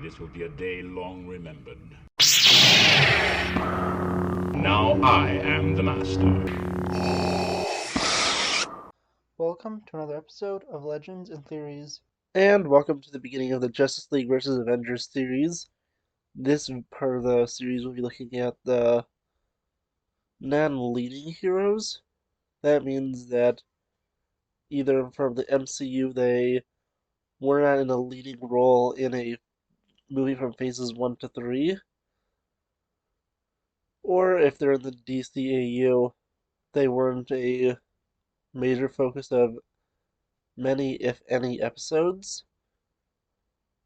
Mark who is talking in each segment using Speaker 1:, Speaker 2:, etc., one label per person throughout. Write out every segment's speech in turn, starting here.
Speaker 1: This will be a day long remembered. Now I am the master.
Speaker 2: Welcome to another episode of Legends and Theories.
Speaker 3: And welcome to the beginning of the Justice League vs. Avengers series. This part of the series will be looking at the non-leading heroes. That means that either from the MCU they were not in a leading role in a movie from phases 1 to 3, or if they're in the DCAU, they weren't a major focus of many, if any, episodes,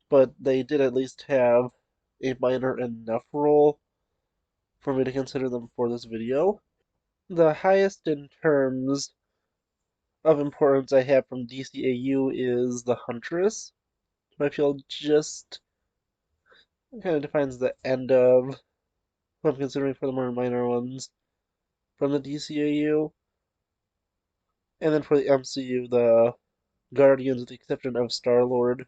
Speaker 3: but they did at least have a minor enough role for me to consider them for this video. The highest in terms of importance I have from DCAU is the Huntress. I feel just kind of defines the end of what I'm considering for the more minor ones from the DCAU. And then for the MCU, the Guardians, with the exception of Star-Lord,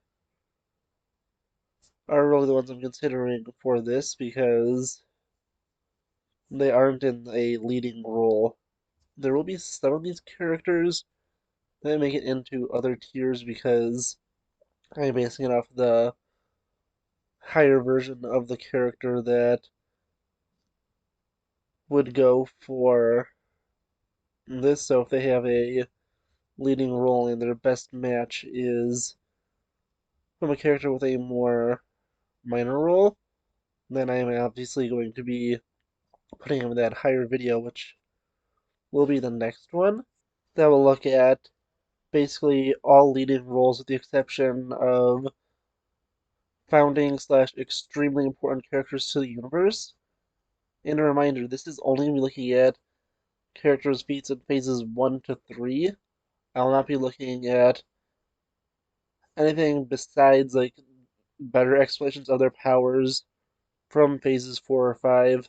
Speaker 3: are really the ones I'm considering for this because they aren't in a leading role. There will be some of these characters that make it into other tiers because I'm basing it off the higher version of the character that would go for this. So if they have a leading role and their best match is from a character with a more minor role, then I am obviously going to be putting him in that higher video, which will be the next one. That will look at basically all leading roles with the exception of founding slash extremely important characters to the universe. And a reminder, this is only going to be looking at characters' feats in phases 1 to 3. I will not be looking at anything besides like better explanations of their powers from phases 4 or 5,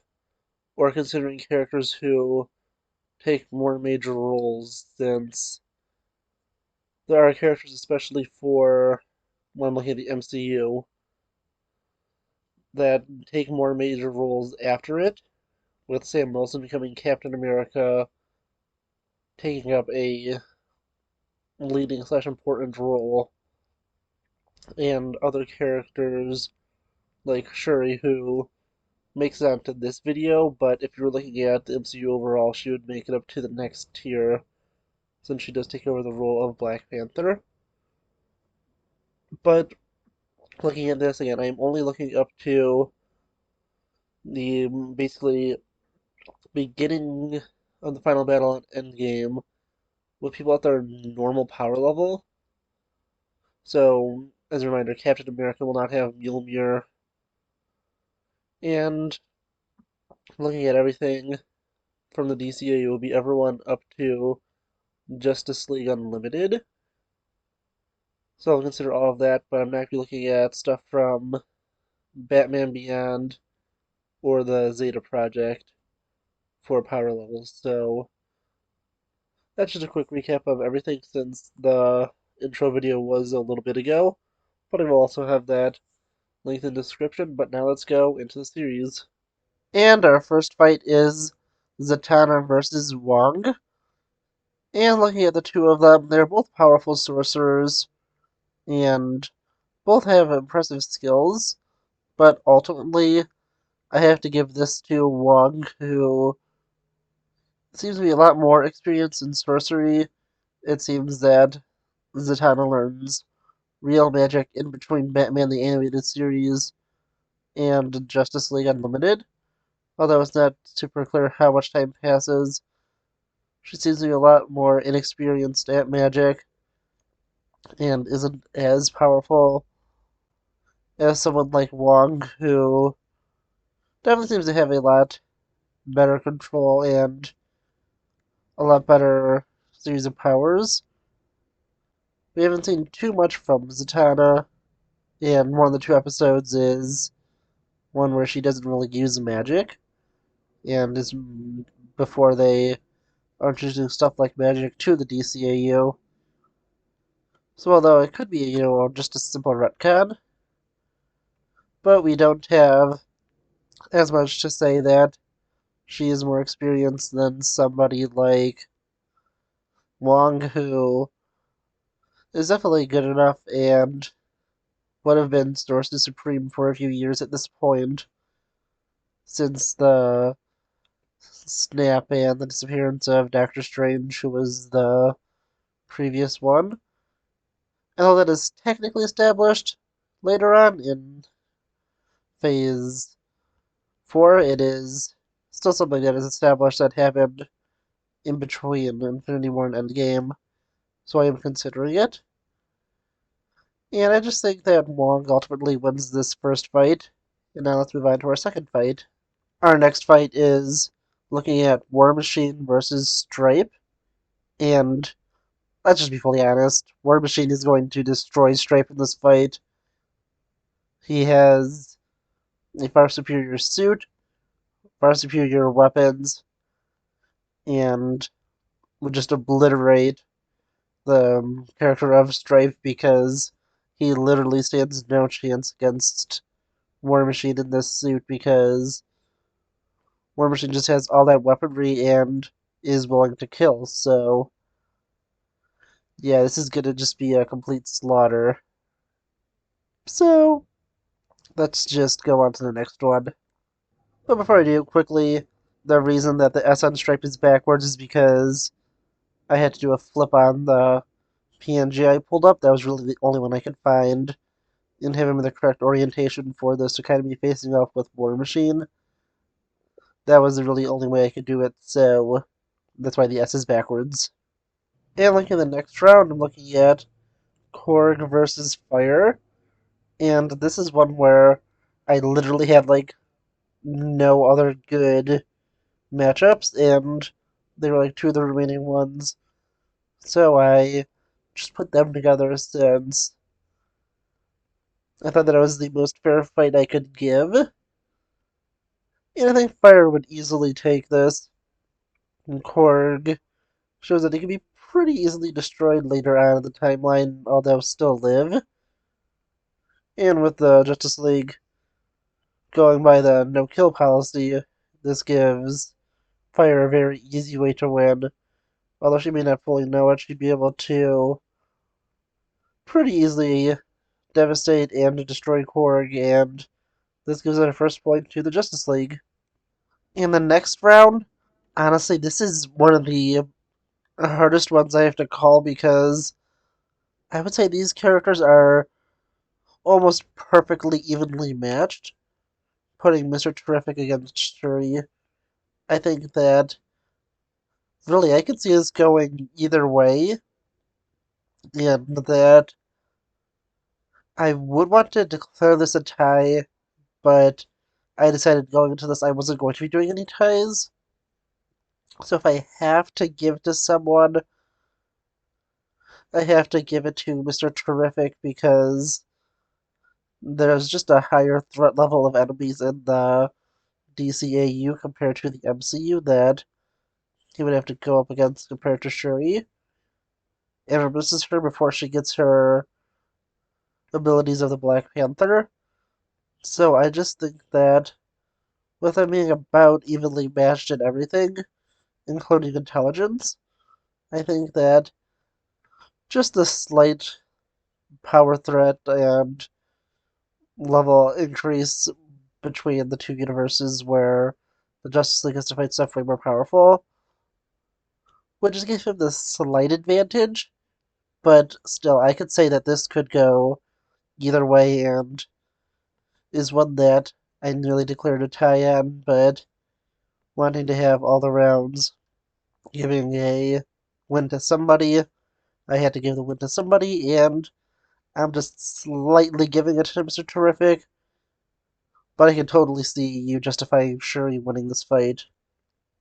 Speaker 3: or considering characters who take more major roles, since there are characters, especially for when I'm looking at the MCU, that take more major roles after it, with Sam Wilson becoming Captain America, taking up a leading slash important role, and other characters like Shuri, who makes it onto this video, but if you were looking at the MCU overall, she would make it up to the next tier, since she does take over the role of Black Panther. But looking at this again, I'm only looking up to the basically beginning of the final battle at Endgame with people at their normal power level. So, as a reminder, Captain America will not have Mjolnir, and looking at everything from the DCAU will be everyone up to Justice League Unlimited. So I'll consider all of that, but I'm not going to be looking at stuff from Batman Beyond or the Zeta Project for power levels. So that's just a quick recap of everything since the intro video was a little bit ago, but I will also have that linked in the description. But now let's go into the series. And our first fight is Zatanna versus Wong. And looking at the two of them, they're both powerful sorcerers and both have impressive skills, but ultimately I have to give this to Wong, who seems to be a lot more experienced in sorcery. It seems that Zatanna learns real magic in between Batman the Animated Series and Justice League Unlimited. Although it's not super clear how much time passes, she seems to be a lot more inexperienced at magic and isn't as powerful as someone like Wong, who definitely seems to have a lot better control and a lot better series of powers. We haven't seen too much from Zatanna, and one of the two episodes is one where she doesn't really use magic, and is before they are introducing stuff like magic to the DCAU. So although it could be, just a simple retcon, but we don't have as much to say that she is more experienced than somebody like Wong, who is definitely good enough and would have been Sorcerer Supreme for a few years at this point, since the snap and the disappearance of Doctor Strange, who was the previous one. And although that is technically established later on in Phase 4, it is still something that is established that happened in between Infinity War and Endgame, so I am considering it. And I just think that Wong ultimately wins this first fight. And now let's move on to our second fight. Our next fight is looking at War Machine versus Stripe. And let's just be fully honest, War Machine is going to destroy Stripe in this fight. He has a far superior suit, far superior weapons, and would just obliterate the character of Stripe because he literally stands no chance against War Machine in this suit because War Machine just has all that weaponry and is willing to kill. So, yeah, this is gonna just be a complete slaughter. So, let's just go on to the next one. But before I do, quickly, the reason that the S on Stripe is backwards is because I had to do a flip on the PNG I pulled up. That was really the only one I could find and have him in the correct orientation for this to kind of be facing off with War Machine. That was the really only way I could do it, so that's why the S is backwards. And looking at the next round, I'm looking at Korg versus Fire. And this is one where I literally had like no other good matchups, and they were like two of the remaining ones. So I just put them together since I thought that it was the most fair fight I could give. And I think Fire would easily take this. And Korg shows that he can be pretty easily destroyed later on in the timeline, although still live. And with the Justice League going by the no-kill policy, this gives Fire a very easy way to win. Although she may not fully know it, she'd be able to pretty easily devastate and destroy Korg, and this gives her first point to the Justice League. In the next round, honestly, this is one of the hardest ones I have to call because I would say these characters are almost perfectly evenly matched. Putting Mr. Terrific against Shuri, I think that really I could see this going either way, and that I would want to declare this a tie, but I decided going into this I wasn't going to be doing any ties. So if I have to give to someone, I have to give it to Mr. Terrific because there's just a higher threat level of enemies in the DCAU compared to the MCU that he would have to go up against compared to Shuri. And misses her before she gets her abilities of the Black Panther. So I just think that with them being about evenly matched in everything, including intelligence, I think that just the slight power threat and level increase between the two universes where the Justice League has to fight stuff way more powerful would just give him the slight advantage, but still, I could say that this could go either way and is one that I nearly declared a tie on, but wanting to have all the rounds giving a win to somebody, I had to give the win to somebody, and I'm just slightly giving it to Mr. Terrific, but I can totally see you justifying Shuri winning this fight.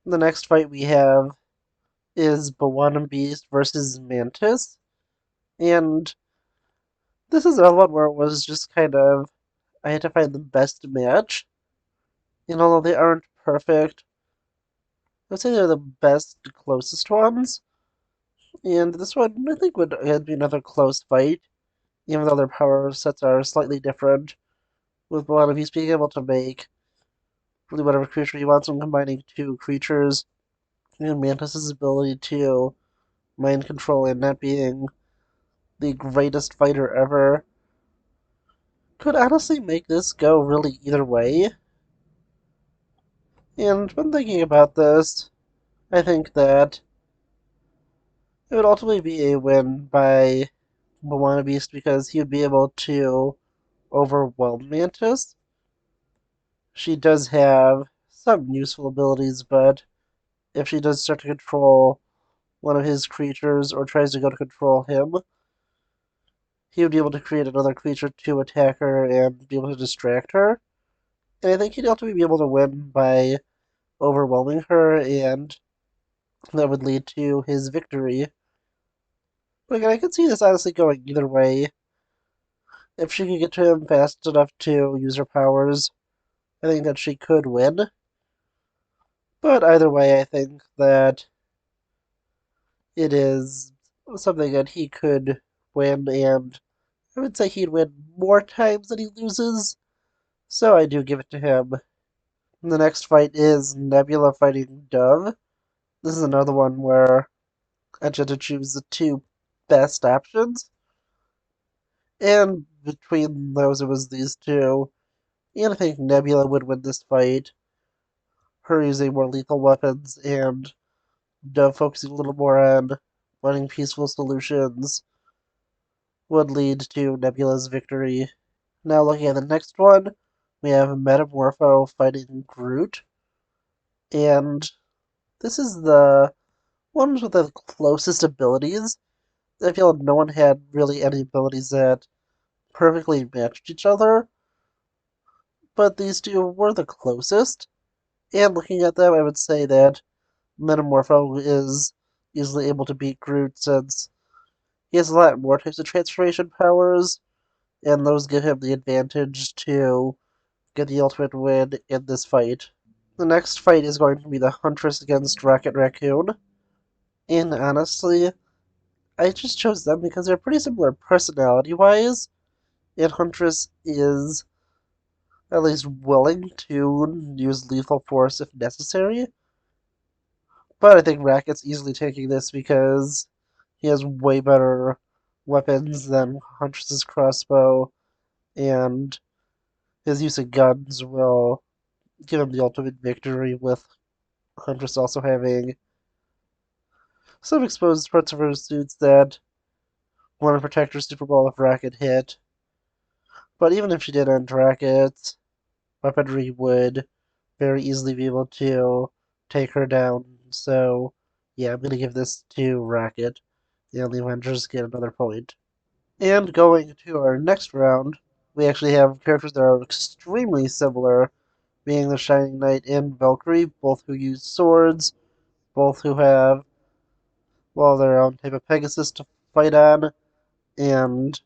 Speaker 3: The next fight we have is Bawana Beast versus Mantis, and this is another one where it was just kind of I had to find the best match, and although they aren't perfect, I'd say they're the best, closest ones. And this one, I think, would be another close fight, even though their power sets are slightly different. with one of he's being able to make really whatever creature he wants from combining two creatures, and Mantis's ability to mind control and not being the greatest fighter ever could honestly make this go really either way. And when thinking about this, I think that it would ultimately be a win by Moana Beast because he would be able to overwhelm Mantis. She does have some useful abilities, but if she does start to control one of his creatures or tries to go to control him, he would be able to create another creature to attack her and be able to distract her. And I think he'd ultimately be able to win by overwhelming her, and that would lead to his victory. But again, I could see this honestly going either way. If she could get to him fast enough to use her powers, I think that she could win. But either way, I think that it is something that he could win, and I would say he'd win more times than he loses. So I do give it to him. The next fight is Nebula fighting Dove. This is another one where I had to choose the two best options. And between those, it was these two. And I think Nebula would win this fight. Her using more lethal weapons and Dove focusing a little more on finding peaceful solutions would lead to Nebula's victory. Now looking at the next one, we have Metamorpho fighting Groot. And this is the one with the closest abilities. I feel no one had really any abilities that perfectly matched each other, but these two were the closest. And looking at them, I would say that Metamorpho is easily able to beat Groot since he has a lot more types of transformation powers, and those give him the advantage to get the ultimate win in this fight. The next fight is going to be the Huntress against Rocket Raccoon, and honestly, I just chose them because they're pretty similar personality-wise, and Huntress is at least willing to use lethal force if necessary. But I think Racket's easily taking this because he has way better weapons than Huntress's crossbow, and his use of guns will give him the ultimate victory, with Huntress also having some exposed parts of her suits that want to protect her Super Bowl if Racket hit. But even if she did end Racket, weaponry would very easily be able to take her down. So, yeah, I'm going to give this to Racket, and the Avengers get another point. And going to our next round, we actually have characters that are extremely similar, being the Shining Knight and Valkyrie, both who use swords, both who have, well, their own type of Pegasus to fight on, and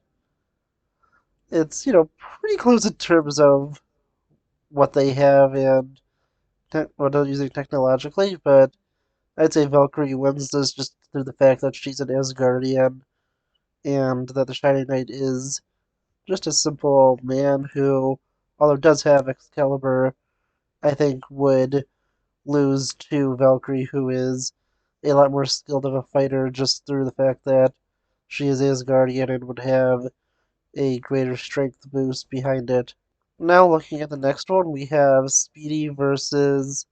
Speaker 3: it's, pretty close in terms of what they have and what they're using technologically, but I'd say Valkyrie wins this just through the fact that she's an Asgardian, and that the Shining Knight is just a simple man who, although does have Excalibur, I think would lose to Valkyrie, who is a lot more skilled of a fighter just through the fact that she is Asgardian and would have a greater strength boost behind it. Now looking at the next one, we have Speedy versus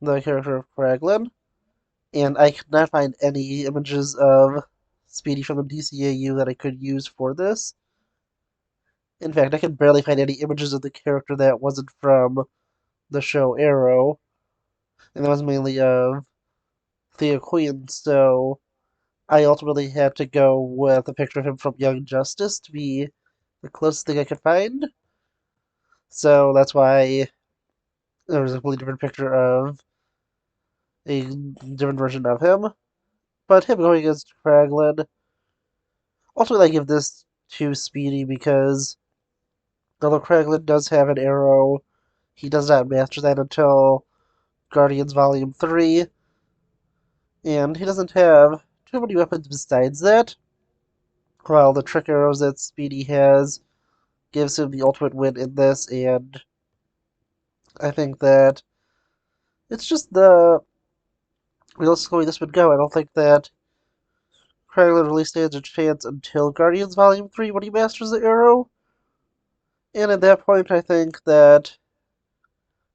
Speaker 3: the character of Kraglin, and I could not find any images of Speedy from the DCAU that I could use for this. In fact, I could barely find any images of the character that wasn't from the show Arrow, and that was mainly of Thea Queen, so I ultimately had to go with a picture of him from Young Justice to be the closest thing I could find. So that's why there was a completely different picture of a different version of him. But him going against Kraglin, ultimately I give this to Speedy because although Kraglin does have an arrow, he does not master that until Guardians Volume 3, and he doesn't have too many weapons besides that. While the trick arrows that Speedy has gives him the ultimate win in this, and I think that it's just the realistic way this would go. I don't think that Kraglin really stands a chance until Guardians Volume 3 when he masters the arrow. And at that point, I think that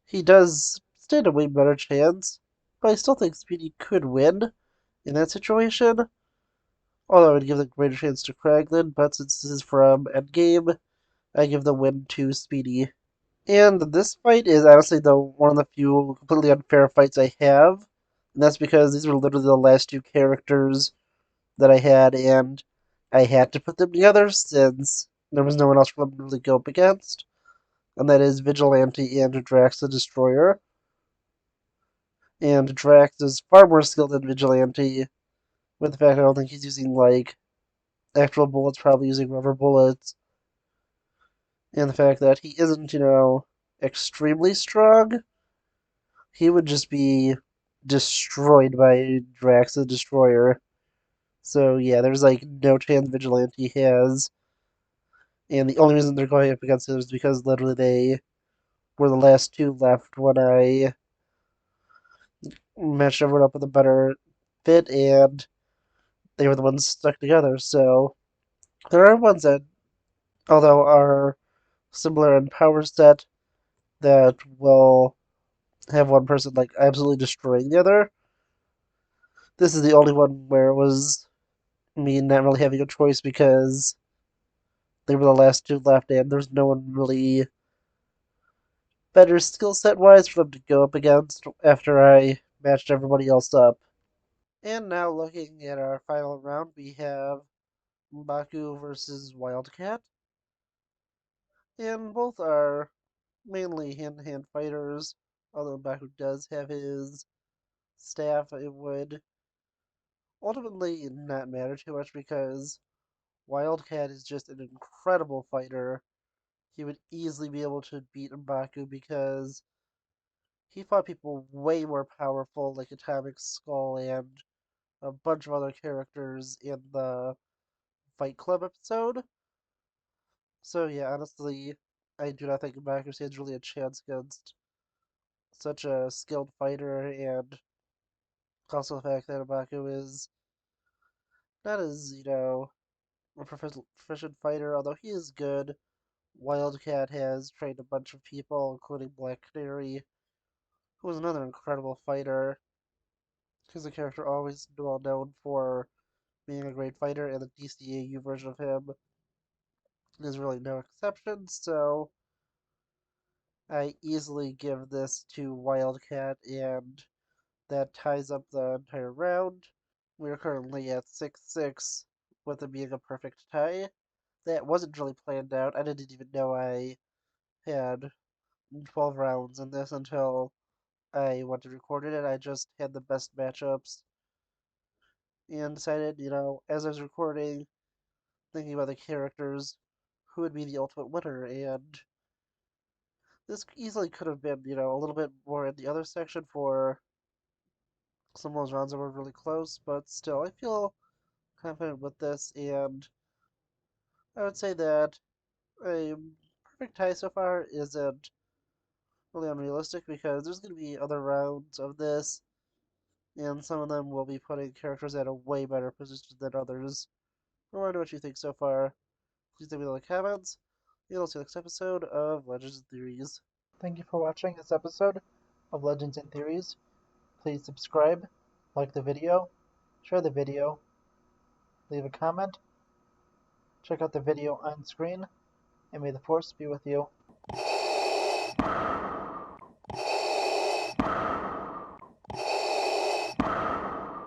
Speaker 3: he does stand a way better chance. But I still think Speedy could win in that situation. Although I would give the greater chance to Kraglin, but since this is from Endgame, I give the win to Speedy. And this fight is honestly one of the few completely unfair fights I have. And that's because these were literally the last two characters that I had, and I had to put them together since there was no one else for them to really go up against. And that is Vigilante and Drax the Destroyer. And Drax is far more skilled than Vigilante, with the fact I don't think he's using, like, actual bullets, probably using rubber bullets. And the fact that he isn't, extremely strong, he would just be destroyed by Drax the Destroyer. So yeah, there's like no chance Vigilante has. And the only reason they're going up against him is because literally they were the last two left when I matched everyone up with a better fit, and they were the ones stuck together. So there are ones that, although are similar in power set, that will have one person like absolutely destroying the other. This is the only one where it was me not really having a choice because they were the last two left, and there's no one really better skill set wise for them to go up against after I matched everybody else up. And now looking at our final round, we have M'Baku versus Wildcat. And both are mainly hand-to-hand fighters, although M'Baku does have his staff. It would ultimately not matter too much because Wildcat is just an incredible fighter. He would easily be able to beat M'Baku because he fought people way more powerful, like Atomic Skull and a bunch of other characters in the Fight Club episode. So yeah, honestly, I do not think M'Baku stands really a chance against such a skilled fighter, and also the fact that M'Baku is not as, a proficient fighter, although he is good. Wildcat has trained a bunch of people, including Black Canary, who is another incredible fighter. He's a character always well known for being a great fighter, and the DCAU version of him is really no exception, so I easily give this to Wildcat, and that ties up the entire round. We are currently at 6-6, with it being a perfect tie. That wasn't really planned out. I didn't even know I had 12 rounds in this until I went to recorded it. I just had the best matchups and decided, as I was recording, thinking about the characters, who would be the ultimate winner, and this easily could have been, a little bit more in the other section for some of those rounds that were really close, but still, I feel confident with this, and I would say that a perfect tie so far isn't really unrealistic because there's going to be other rounds of this, and some of them will be putting characters at a way better position than others. I wonder what you think so far. Please leave me in the comments, and I'll see you next episode of Legends and Theories.
Speaker 2: Thank you for watching this episode of Legends and Theories. Please subscribe, like the video, share the video, leave a comment, check out the video on screen, and may the Force be with you.